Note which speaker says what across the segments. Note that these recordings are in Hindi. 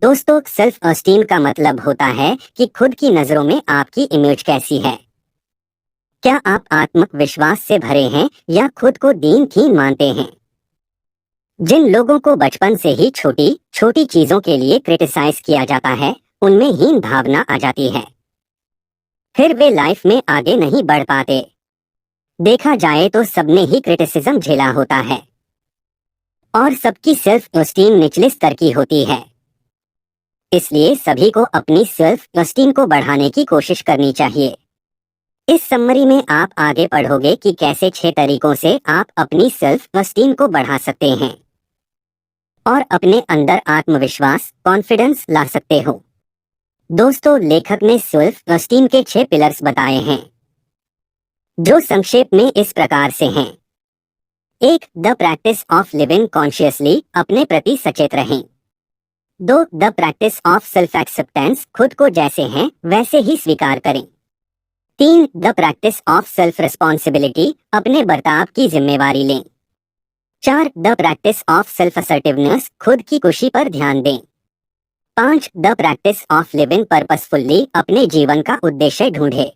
Speaker 1: दोस्तों, सेल्फ एस्टीम का मतलब होता है कि खुद की नजरों में आपकी इमेज कैसी है। क्या आप आत्मविश्वास से भरे हैं या खुद को दीन-हीन मानते हैं? जिन लोगों को बचपन से ही छोटी छोटी चीजों के लिए क्रिटिसाइज किया जाता है, उनमें हीन भावना आ जाती है। फिर वे लाइफ में आगे नहीं बढ़ पाते। देखा जाए तो सबने ही क्रिटिसिज्म झेला होता है और सबकी सेल्फ एस्टीम निचले स्तर की होती है। इसलिए सभी को अपनी सेल्फ एस्टीम को बढ़ाने की कोशिश करनी चाहिए। इस समरी में आप आगे पढ़ोगे कि कैसे 6 तरीकों से आप अपनी सेल्फ एस्टीम को बढ़ा सकते हैं और अपने अंदर आत्मविश्वास, कॉन्फिडेंस ला सकते हो। दोस्तों, लेखक ने सेल्फ एस्टीम के 6 पिलर्स बताए हैं, जो संक्षेप में इस प्रकार से हैं। 1. The practice of living consciously, अपने प्रति सचेत रहें। 2. The practice of self acceptance, खुद को जैसे हैं वैसे ही स्वीकार करें। 3. The practice of self responsibility, अपने बर्ताव की जिम्मेवारी लें। 4. The practice of self assertiveness, खुद की खुशी पर ध्यान दें। 5. द प्रैक्टिस ऑफ लिविंग पर्पसफुल्ली, अपने जीवन का उद्देश्य ढूंढे।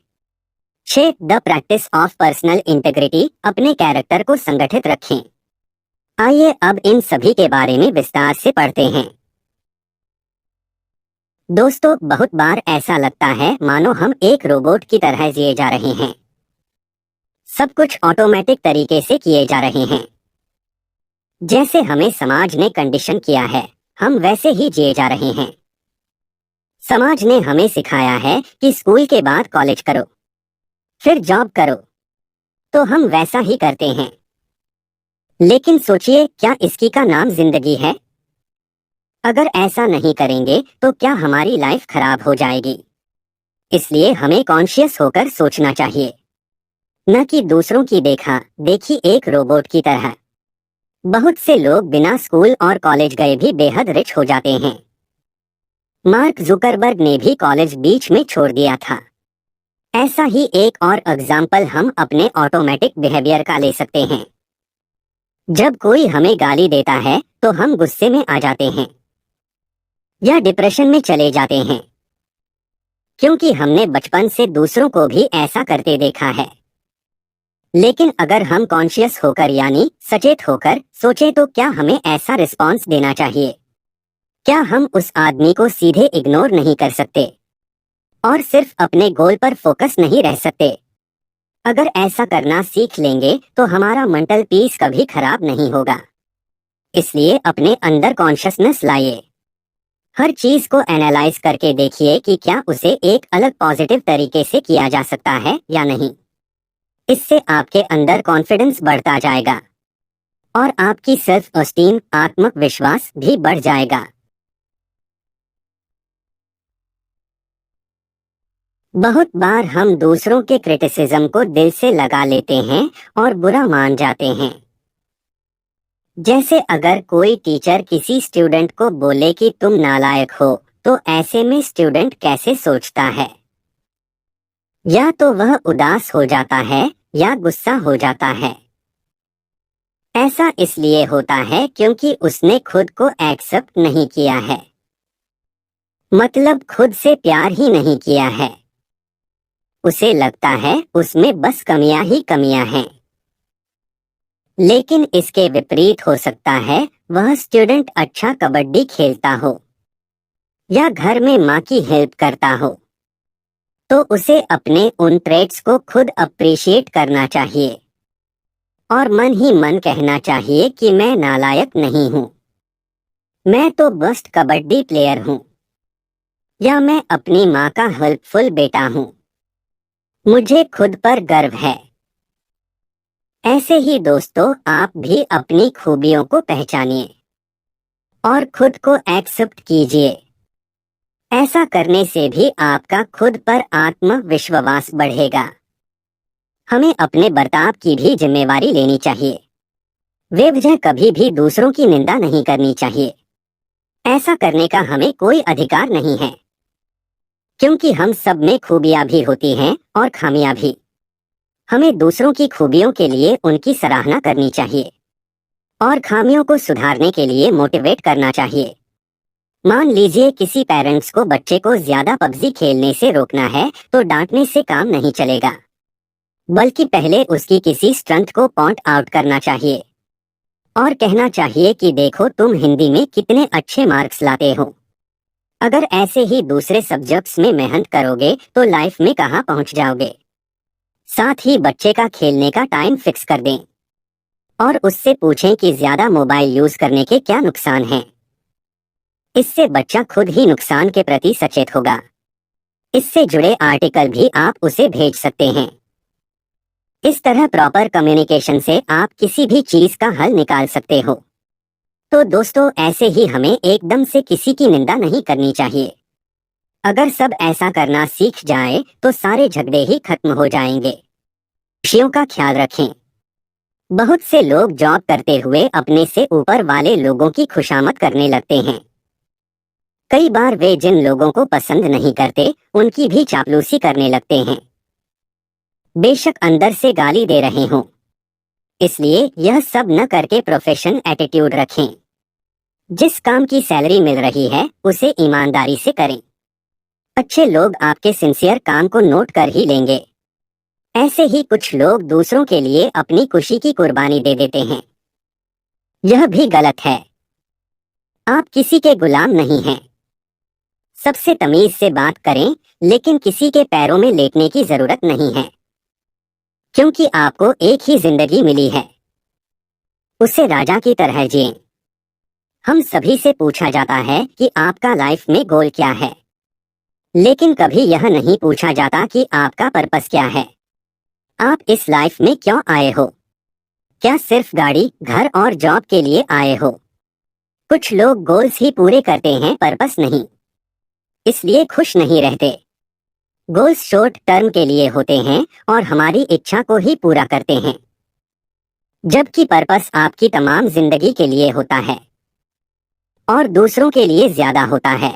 Speaker 1: 6. The practice of personal integrity, अपने कैरेक्टर को संगठित रखें। आइए अब इन सभी के बारे में विस्तार से पढ़ते हैं। दोस्तों, बहुत बार ऐसा लगता है मानो हम एक रोबोट की तरह जिए जा रहे हैं। सब कुछ ऑटोमेटिक तरीके से किए जा रहे हैं। जैसे हमें समाज ने कंडीशन किया है, हम वैसे ही जिए जा रहे हैं। समाज ने हमें सिखाया है कि स्कूल के बाद कॉलेज करो, फिर जॉब करो, तो हम वैसा ही करते हैं। लेकिन सोचिए, क्या इसकी का नाम जिंदगी है? अगर ऐसा नहीं करेंगे तो क्या हमारी लाइफ खराब हो जाएगी? इसलिए हमें कॉन्शियस होकर सोचना चाहिए, न कि दूसरों की देखा देखी एक रोबोट की तरह। बहुत से लोग बिना स्कूल और कॉलेज गए भी बेहद रिच हो जाते हैं। मार्क जुकरबर्ग ने भी कॉलेज बीच में छोड़ दिया था। ऐसा ही एक और एग्जाम्पल हम अपने ऑटोमेटिक बिहेवियर का ले सकते हैं। जब कोई हमें गाली देता है तो हम गुस्से में आ जाते हैं या डिप्रेशन में चले जाते हैं, क्योंकि हमने बचपन से दूसरों को भी ऐसा करते देखा है। लेकिन अगर हम कॉन्शियस होकर यानी सचेत होकर सोचें तो क्या हमें ऐसा रिस्पॉन्स देना चाहिए? क्या हम उस आदमी को सीधे इग्नोर नहीं कर सकते और सिर्फ अपने गोल पर फोकस नहीं रह सकते? अगर ऐसा करना सीख लेंगे तो हमारा मेंटल पीस कभी खराब नहीं होगा। इसलिए अपने अंदर कॉन्शियसनेस लाइए। हर चीज को एनालाइज करके देखिए कि क्या उसे एक अलग पॉजिटिव तरीके से किया जा सकता है या नहीं। इससे आपके अंदर कॉन्फिडेंस बढ़ता जाएगा और आपकी सेल्फ एस्टीम, आत्मविश्वास भी बढ़ जाएगा। बहुत बार हम दूसरों के क्रिटिसिज्म को दिल से लगा लेते हैं और बुरा मान जाते हैं। जैसे अगर कोई टीचर किसी स्टूडेंट को बोले कि तुम नालायक हो, तो ऐसे में स्टूडेंट कैसे सोचता है? या तो वह उदास हो जाता है या गुस्सा हो जाता है। ऐसा इसलिए होता है क्योंकि उसने खुद को एक्सेप्ट नहीं किया है, मतलब खुद से प्यार ही नहीं किया है। उसे लगता है उसमें बस कमियां ही कमियां हैं। लेकिन इसके विपरीत हो सकता है वह स्टूडेंट अच्छा कबड्डी खेलता हो या घर में माँ की हेल्प करता हो, तो उसे अपने उन ट्रेट्स को खुद अप्रिशिएट करना चाहिए और मन ही मन कहना चाहिए कि मैं नालायक नहीं हूँ, मैं तो बेस्ट कबड्डी प्लेयर हूँ, या मैं अपनी माँ का हेल्पफुल बेटा हूँ, मुझे खुद पर गर्व है। ऐसे ही दोस्तों, आप भी अपनी खूबियों को पहचानिए और खुद को एक्सेप्ट कीजिए। ऐसा करने से भी आपका खुद पर आत्मविश्वास बढ़ेगा। हमें अपने बर्ताव की भी जिम्मेवारी लेनी चाहिए। बेवजह कभी भी दूसरों की निंदा नहीं करनी चाहिए। ऐसा करने का हमें कोई अधिकार नहीं है, क्योंकि हम सब में खूबियां भी होती हैं और खामियां भी। हमें दूसरों की खूबियों के लिए उनकी सराहना करनी चाहिए और खामियों को सुधारने के लिए मोटिवेट करना चाहिए। मान लीजिए किसी पेरेंट्स को बच्चे को ज्यादा पबजी खेलने से रोकना है, तो डांटने से काम नहीं चलेगा, बल्कि पहले उसकी किसी स्ट्रेंथ को पॉइंट आउट करना चाहिए और कहना चाहिए कि देखो तुम हिंदी में कितने अच्छे मार्क्स लाते हो। अगर ऐसे ही दूसरे सब्जेक्ट्स में मेहनत करोगे तो लाइफ में कहाँ पहुंच जाओगे। साथ ही बच्चे का खेलने का टाइम फिक्स कर दें और उससे पूछें कि ज्यादा मोबाइल यूज करने के क्या नुकसान हैं। इससे बच्चा खुद ही नुकसान के प्रति सचेत होगा। इससे जुड़े आर्टिकल भी आप उसे भेज सकते हैं। इस तरह प्रॉपर कम्युनिकेशन से आप किसी भी चीज का हल निकाल सकते हो। तो दोस्तों, ऐसे ही हमें एकदम से किसी की निंदा नहीं करनी चाहिए। अगर सब ऐसा करना सीख जाए तो सारे झगड़े ही खत्म हो जाएंगे। खुशियों का ख्याल रखें। बहुत से लोग जॉब करते हुए अपने से ऊपर वाले लोगों की खुशामद करने लगते हैं। कई बार वे जिन लोगों को पसंद नहीं करते उनकी भी चापलूसी करने लगते हैं, बेशक अंदर से गाली दे रहे हों। इसलिए यह सब न करके प्रोफेशन एटीट्यूड रखें। जिस काम की सैलरी मिल रही है उसे ईमानदारी से करें। अच्छे लोग आपके सिंसियर काम को नोट कर ही लेंगे। ऐसे ही कुछ लोग दूसरों के लिए अपनी खुशी की कुर्बानी दे देते हैं। यह भी गलत है। आप किसी के गुलाम नहीं हैं। सबसे तमीज से बात करें, लेकिन किसी के पैरों में लेटने की जरूरत नहीं है, क्योंकि आपको एक ही जिंदगी मिली है। उसे राजा की तरह जिएं। हम सभी से पूछा जाता है कि आपका लाइफ में गोल क्या है, लेकिन कभी यह नहीं पूछा जाता कि आपका पर्पस क्या है। आप इस लाइफ में क्यों आए हो? क्या सिर्फ गाड़ी, घर और जॉब के लिए आए हो? कुछ लोग गोल्स ही पूरे करते हैं, पर्पस नहीं, इसलिए खुश नहीं रहते। गोल्स शॉर्ट टर्म के लिए होते हैं और हमारी इच्छा को ही पूरा करते हैं, जबकि पर्पस आपकी तमाम जिंदगी के लिए होता है और दूसरों के लिए ज्यादा होता है।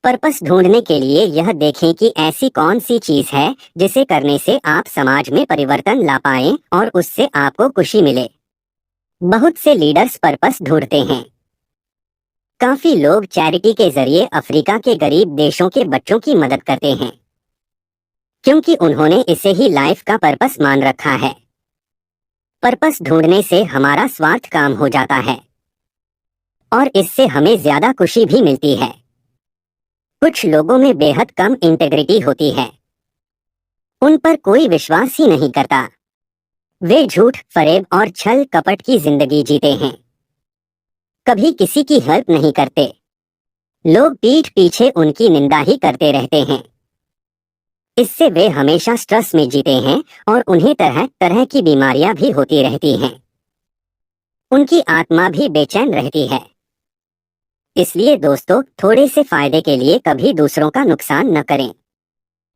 Speaker 1: पर्पस ढूंढने के लिए यह देखें कि ऐसी कौन सी चीज है जिसे करने से आप समाज में परिवर्तन ला पाएं और उससे आपको खुशी मिले। बहुत से लीडर्स पर्पस ढूंढते हैं। काफी लोग चैरिटी के जरिए अफ्रीका के गरीब देशों के बच्चों की मदद करते हैं, क्योंकि उन्होंने इसे ही लाइफ का पर्पस मान रखा है। पर्पस ढूंढने से हमारा स्वार्थ काम हो जाता है और इससे हमें ज्यादा खुशी भी मिलती है। कुछ लोगों में बेहद कम इंटेग्रिटी होती है। उन पर कोई विश्वास ही नहीं करता। वे झूठ, फरेब और छल कपट की जिंदगी जीते हैं। कभी किसी की हेल्प नहीं करते। लोग पीठ पीछे उनकी निंदा ही करते रहते हैं। इससे वे हमेशा स्ट्रेस में जीते हैं और उन्हें तरह तरह की बीमारियां भी होती रहती हैं। उनकी आत्मा भी बेचैन रहती है। इसलिए दोस्तों, थोड़े से फायदे के लिए कभी दूसरों का नुकसान न करें।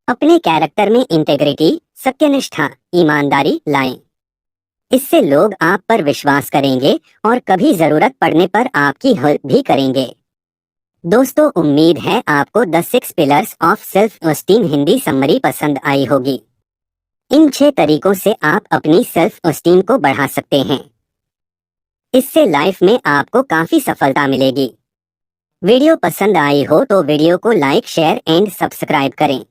Speaker 1: अपने कैरेक्टर में इंटेग्रिटी, सत्यनिष्ठा, ईमानदारी लाएं। इससे लोग आप पर विश्वास करेंगे और कभी जरूरत पड़ने पर आपकी हेल्प भी करेंगे। दोस्तों, उम्मीद है आपको the 6 pillars of self esteem Hindi summary पसंद आई होगी। इन 6 तरीकों से आप अपनी सेल्फ एस्टीम को बढ़ा सकते हैं। इससे लाइफ में आपको काफी सफलता मिलेगी। वीडियो पसंद आई हो तो वीडियो को लाइक, शेयर एंड सब्सक्राइब करें।